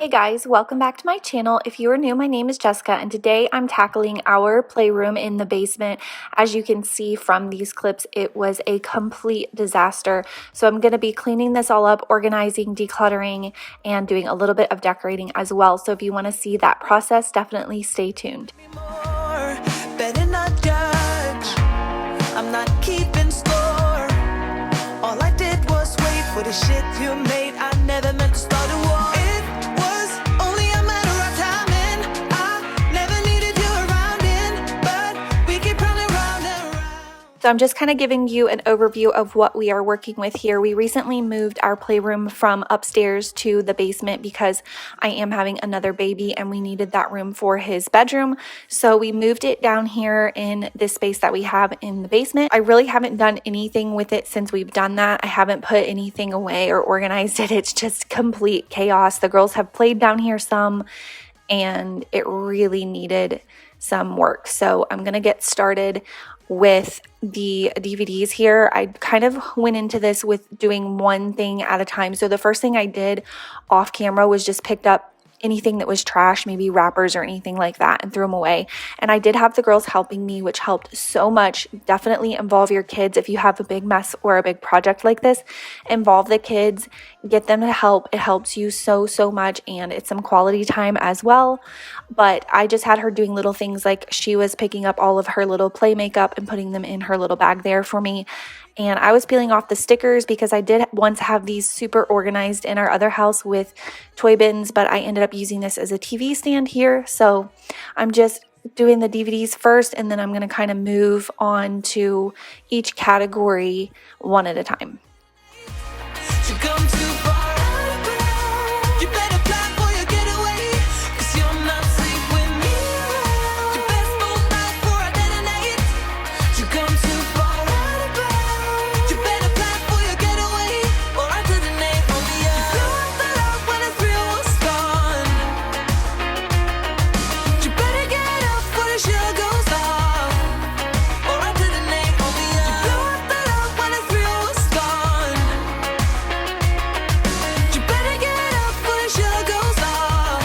Hey guys, welcome back to my channel. If you are new, my name is Jessica and today I'm tackling our playroom in the basement. As you can see from these clips, it was a complete disaster. So I'm going to be cleaning this all up, organizing, decluttering, and doing a little bit of decorating as well. So if you want to see that process, definitely stay tuned. Better not judge. I'm not keeping score. All I did was wait for the shit you made. I never meant to start a war. It was only a matter of timing. I never needed you around but we keep running round and round. So I'm just kind of giving you an overview of what we are working with here. We recently moved our playroom from upstairs to the basement because I am having another baby and we needed that room for his bedroom. So we moved it down here in this space that we have in the basement. I really haven't done anything with it since we've done that. I haven't put anything away or organized it. It's just complete chaos. The girls have played down here some and it really needed some work. So I'm going to get started with the DVDs here. I kind of went into this with doing one thing at a time. So the first thing I did off camera was just picked up anything that was trash, maybe wrappers or anything like that, and threw them away. And I did have the girls helping me, which helped so much. Definitely involve your kids. If you have a big mess or a big project like this, involve the kids, get them to help. It helps you so much, and it's some quality time as well. But I just had her doing little things like she was picking up all of her little play makeup and putting them in her little bag there for me. And I was peeling off the stickers because I did once have these super organized in our other house with toy bins, but I ended up using this as a TV stand here. So I'm just doing the DVDs first, and then I'm going to kind of move on to each category one at a time. You come too far. You better plan for your getaway, 'cause you'll not sleep with me. You best both night for a detonate. You come too far. You better plan for your getaway, or I detonate on the earth. You blew up the love when the thrill was gone. You better get up before the shell goes off, or I detonate on the earth. You blew up the love when the thrill was gone. You better get up before the shell goes off.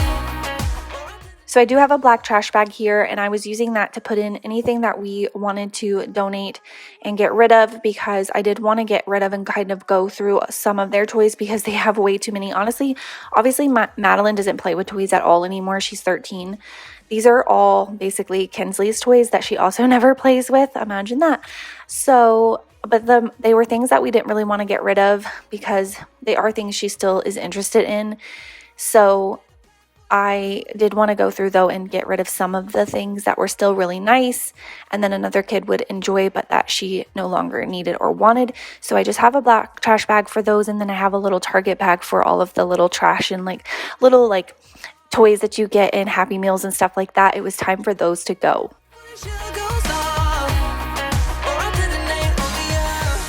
So I do have a black trash bag here, and I was using that to put in anything that we wanted to donate and get rid of, because I did want to get rid of and kind of go through some of their toys because they have way too many. Honestly, obviously Madeline doesn't play with toys at all anymore. She's 13. These are all basically Kinsley's toys that she also never plays with. Imagine that. So, but they were things that we didn't really want to get rid of because they are things she still is interested in. So I did want to go through though and get rid of some of the things that were still really nice and then another kid would enjoy but that she no longer needed or wanted. So I just have a black trash bag for those, and then I have a little Target bag for all of the little trash and little toys that you get in Happy Meals and stuff like that. It was time for those to go. Shell goes off, or I detonate on the earth.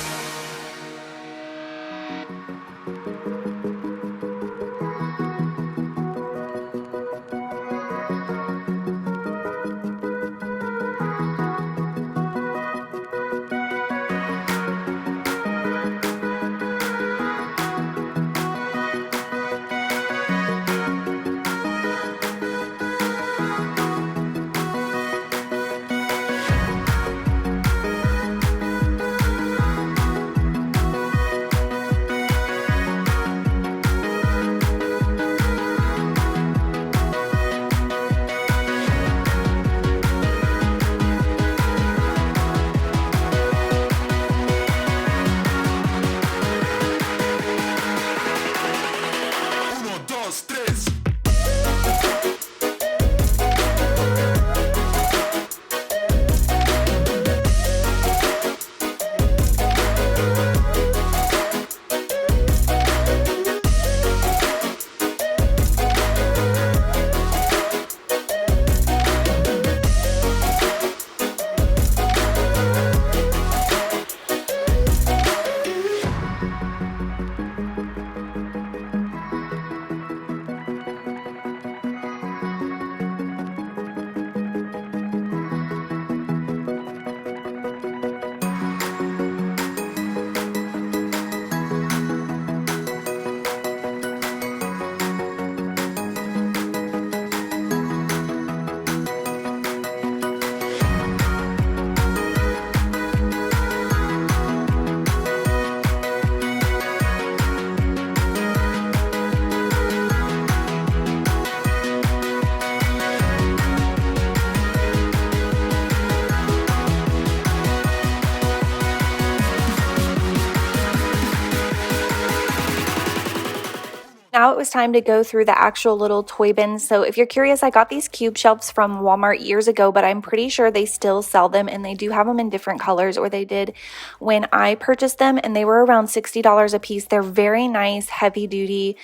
was time to go through the actual little toy bins. So if you're curious, I got these cube shelves from Walmart years ago, but I'm pretty sure they still sell them, and they do have them in different colors, or they did when I purchased them, and they were around $60 a piece. They're very nice, heavy duty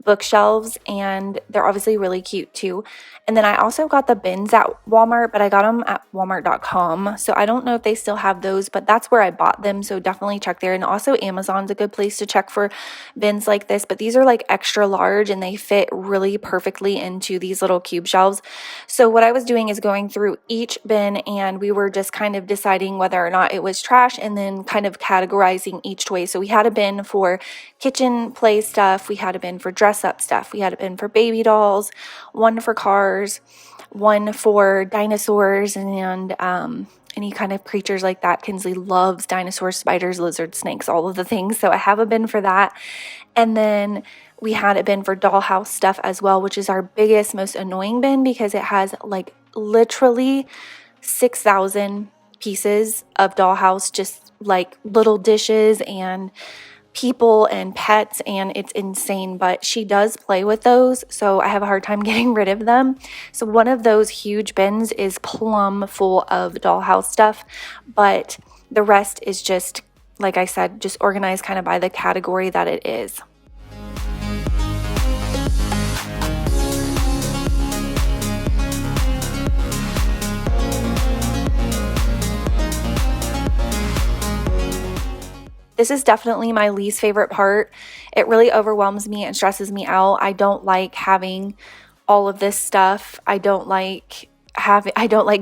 bookshelves, and they're obviously really cute too. And then I also got the bins at Walmart, but I got them at walmart.com. So I don't know if they still have those, but that's where I bought them. So definitely check there. And also Amazon's a good place to check for bins like this, but these are like extra large and they fit really perfectly into these little cube shelves. So what I was doing is going through each bin, and we were just kind of deciding whether or not it was trash, and then kind of categorizing each toy. So we had a bin for kitchen play stuff, we had a bin for dress up stuff, we had a bin for baby dolls, one for cars, one for dinosaurs, and any kind of creatures like that. Kinsley loves dinosaurs, spiders, lizards, snakes, all of the things. So I have a bin for that. And then we had a bin for dollhouse stuff as well, which is our biggest, most annoying bin because it has like literally 6,000 pieces of dollhouse, just like little dishes and people and pets, and it's insane, but she does play with those, so I have a hard time getting rid of them. So one of those huge bins is plumb full of dollhouse stuff, but the rest is just, like I said, just organized kind of by the category that it is. This is definitely my least favorite part. It really overwhelms me and stresses me out. I don't like having all of this stuff. I don't like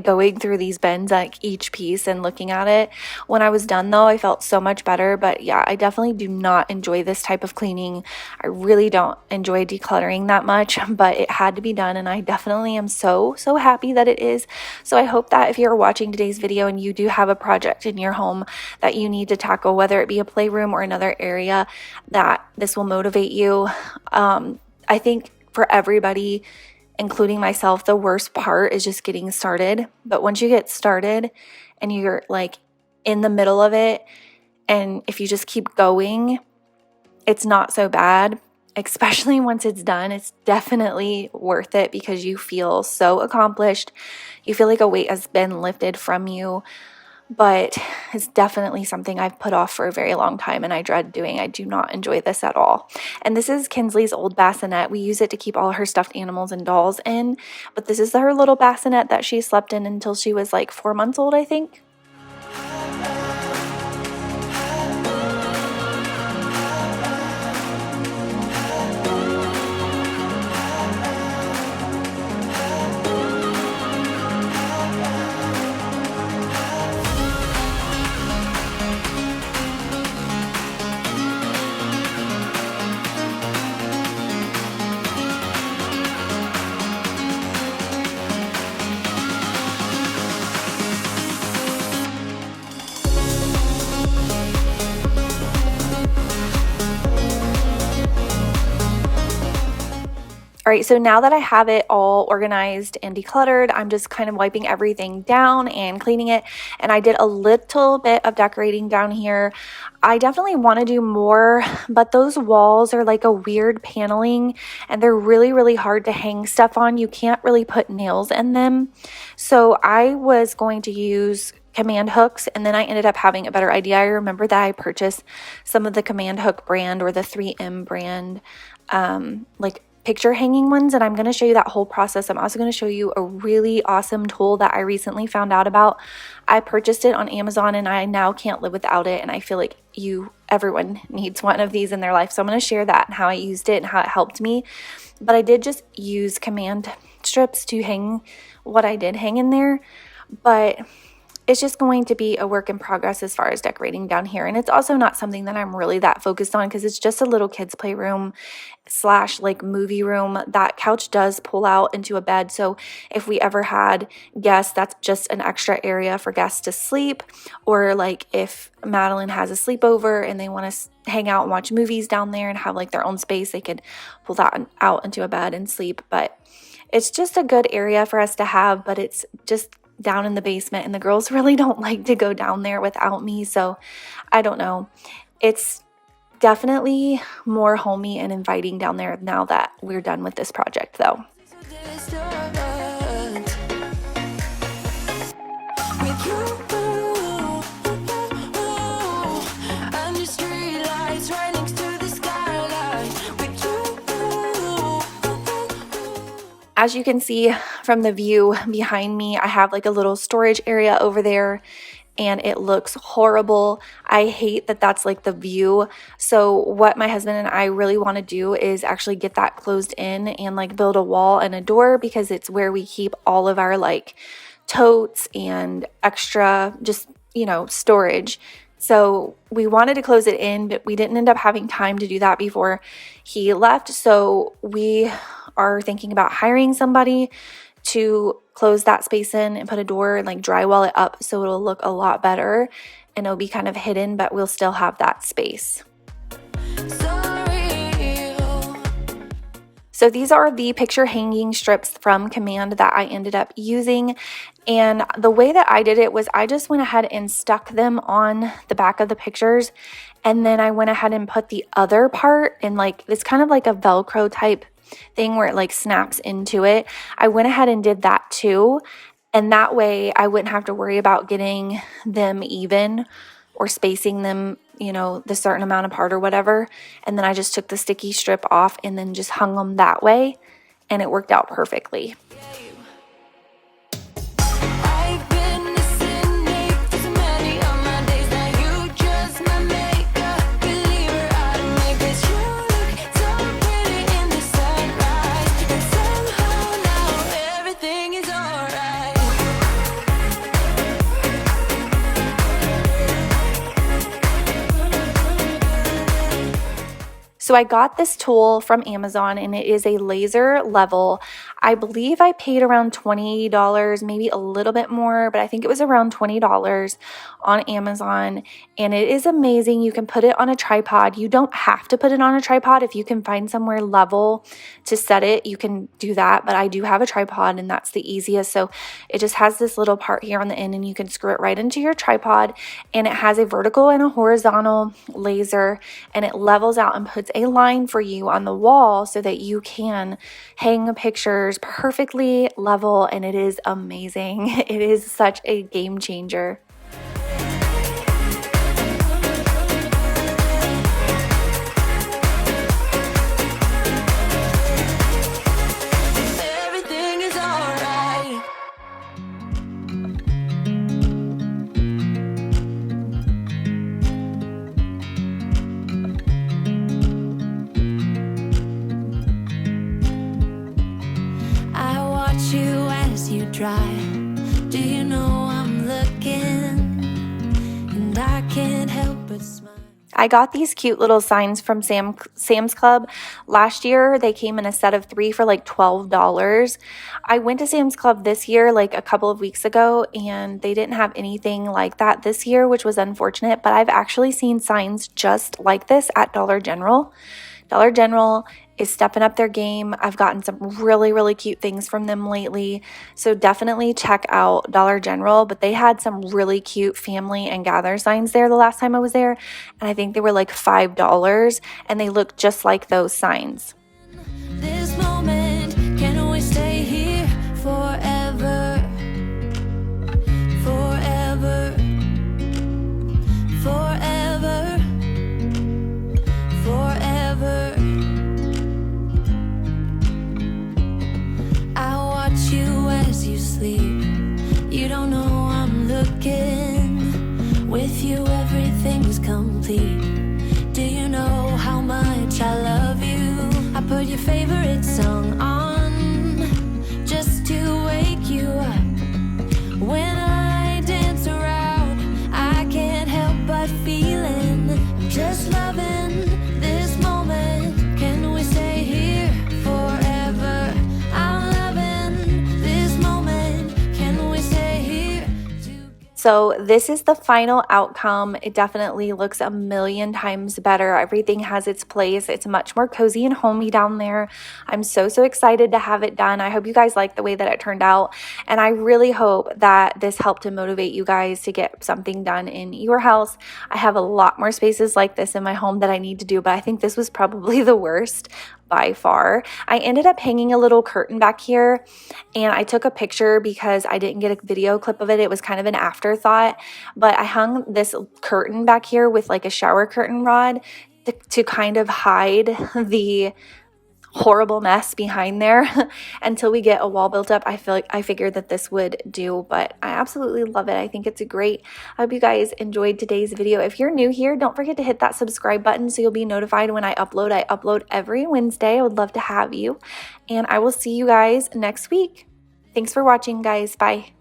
going through these bins, like each piece and looking at it. When I was done though, I felt so much better. But yeah, I definitely do not enjoy this type of cleaning. I really don't enjoy decluttering that much, but it had to be done, and I definitely am so happy that it is. So I hope that if you're watching today's video and you do have a project in your home that you need to tackle, whether it be a playroom or another area, that this will motivate you. I think for everybody, including myself, the worst part is just getting started. But once you get started and you're like in the middle of it, and if you just keep going, it's not so bad. Especially once it's done, it's definitely worth it because you feel so accomplished. You feel like a weight has been lifted from you. But it's definitely something I've put off for a very long time, and I dread doing. I do not enjoy this at all. And this is Kinsley's old bassinet. We use it to keep all her stuffed animals and dolls in, but this is her little bassinet that she slept in until she was like 4 months old, I think. All right, so now that I have it all organized and decluttered, I'm just kind of wiping everything down and cleaning it. And I did a little bit of decorating down here. I definitely want to do more, but those walls are like a weird paneling, and they're really hard to hang stuff on. You can't really put nails in them. So I was going to use command hooks, and then I ended up having a better idea. I remember that I purchased some of the command hook brand or the 3M brand, like picture hanging ones, and I'm going to show you that whole process. I'm also going to show you a really awesome tool that I recently found out about. I purchased it on Amazon, and I now can't live without it, and I feel like everyone needs one of these in their life. So I'm going to share that and how I used it and how it helped me. But I did just use command strips to hang what I did hang in there, but it's just going to be a work in progress as far as decorating down here. And it's also not something that I'm really that focused on because it's just a little kids playroom / like movie room. That couch does pull out into a bed. So if we ever had guests, that's just an extra area for guests to sleep. Or like if Madeline has a sleepover and they want to hang out and watch movies down there and have like their own space, they could pull that out into a bed and sleep. But it's just a good area for us to have, but it's just down in the basement, and the girls really don't like to go down there without me. So I don't know. It's definitely more homey and inviting down there now that we're done with this project though. As you can see from the view behind me, I have like a little storage area over there and it looks horrible. I hate that that's like the view. So what my husband and I really want to do is actually get that closed in and like build a wall and a door, because it's where we keep all of our like totes and extra just, you know, storage. So we wanted to close it in, but we didn't end up having time to do that before he left. So we are thinking about hiring somebody to close that space in and put a door and like drywall it up so it'll look a lot better and it'll be kind of hidden, but we'll still have that space. So these are the picture hanging strips from Command that I ended up using. And the way that I did it was I just went ahead and stuck them on the back of the pictures. And then I went ahead and put the other part in like, it's kind of like a Velcro type thing where it like snaps into it. I went ahead and did that too. And that way I wouldn't have to worry about getting them even or spacing them, you know, the certain amount apart or whatever. And then I just took the sticky strip off and then just hung them that way. And it worked out perfectly. So I got this tool from Amazon and it is a laser level. I believe I paid around $20, maybe a little bit more, but I think it was around $20 on Amazon. And it is amazing. You can put it on a tripod. You don't have to put it on a tripod. If you can find somewhere level to set it, you can do that. But I do have a tripod and that's the easiest. So it just has this little part here on the end and you can screw it right into your tripod. And it has a vertical and a horizontal laser and it levels out and puts a line for you on the wall so that you can hang pictures perfectly level, and it is amazing. It is such a game changer. Do you know I'm looking and I can't help but smile. I got these cute little signs from Sam's Club last year. They came in a set of 3 for like $12. I went to Sam's Club this year, like a couple of weeks ago, and they didn't have anything like that this year, which was unfortunate, but I've actually seen signs just like this at Dollar General. Dollar General is stepping up their game. I've gotten some really, really cute things from them lately. So definitely check out Dollar General. But they had some really cute family and gather signs there the last time I was there. And I think they were like $5 and they look just like those signs. This moment, can we stay here forever? Forever. Forever. Forever. As you sleep, you don't know I'm looking. With you everything's complete. Do you know how much I love you? So this is the final outcome. It definitely looks a million times better. Everything has its place. It's much more cozy and homey down there. I'm so excited to have it done. I hope you guys like the way that it turned out. And I really hope that this helped to motivate you guys to get something done in your house. I have a lot more spaces like this in my home that I need to do, but I think this was probably the worst by far. I ended up hanging a little curtain back here, and I took a picture because I didn't get a video clip of it. It was kind of an afterthought, but I hung this curtain back here with like a shower curtain rod to kind of hide the horrible mess behind there until we get a wall built up. I figured that this would do, but I absolutely love it. I think it's great. I hope you guys enjoyed today's video. If you're new here, don't forget to hit that subscribe button so you'll be notified when I upload. I upload every Wednesday. I would love to have you, and I will see you guys next week. Thanks for watching, guys. Bye.